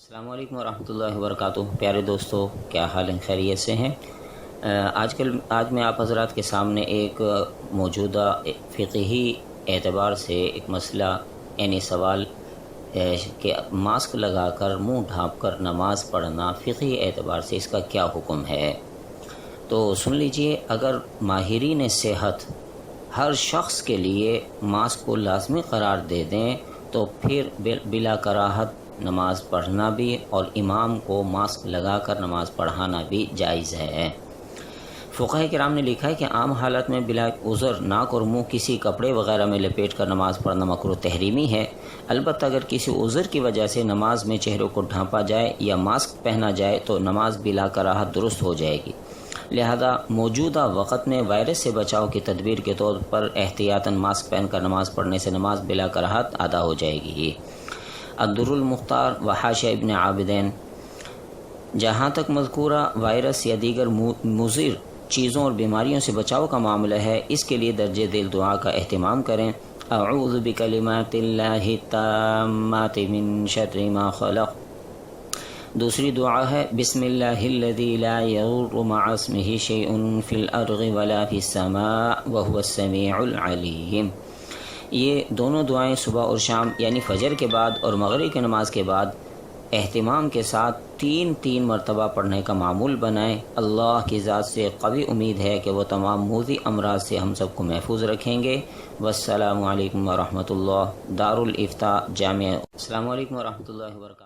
السلام علیکم ورحمۃ اللہ وبرکاتہ۔ پیارے دوستو، کیا حال ہیں؟ خیریت سے ہیں؟ آج میں آپ حضرات کے سامنے ایک موجودہ فقہی اعتبار سے ایک مسئلہ یعنی سوال کہ ماسک لگا کر منہ ڈھانپ کر نماز پڑھنا فقہی اعتبار سے اس کا کیا حکم ہے، تو سن لیجئے۔ اگر ماہرین صحت ہر شخص کے لیے ماسک کو لازمی قرار دے دیں تو پھر بلا کراہت نماز پڑھنا بھی اور امام کو ماسک لگا کر نماز پڑھانا بھی جائز ہے۔ فقہاء کرام نے لکھا ہے کہ عام حالت میں بلا عذر ناک اور منہ کسی کپڑے وغیرہ میں لپیٹ کر نماز پڑھنا مکروہ تحریمی ہے، البتہ اگر کسی عذر کی وجہ سے نماز میں چہرے کو ڈھانپا جائے یا ماسک پہنا جائے تو نماز بلا کراہت درست ہو جائے گی۔ لہذا موجودہ وقت میں وائرس سے بچاؤ کی تدبیر کے طور پر احتیاطاً ماسک پہن کر نماز پڑھنے سے نماز بلا کراہت ادا ہو جائے گی۔ الدر المختار و حاشیہ ابن عابدین۔ جہاں تک مذکورہ وائرس یا دیگر مضر چیزوں اور بیماریوں سے بچاؤ کا معاملہ ہے، اس کے لیے درجہ ذیل دعا کا اہتمام کریں۔ اعوذ بکلمات اللہ التامات من شر ما خلق۔ دوسری دعا ہے بسم اللہ الذی لا یضر مع اسمہ شیء فی الارض ولا فی السماء وہو السمیع العلیم۔ یہ دونوں دعائیں صبح اور شام یعنی فجر کے بعد اور مغرب کی نماز کے بعد اہتمام کے ساتھ تین مرتبہ پڑھنے کا معمول بنائیں۔ اللہ کی ذات سے قوی امید ہے کہ وہ تمام موذی امراض سے ہم سب کو محفوظ رکھیں گے۔ والسلام علیکم ورحمۃ اللہ۔ دار الافتاء جامعہ۔ السلام علیکم ورحمۃ اللہ وبرکاتہ۔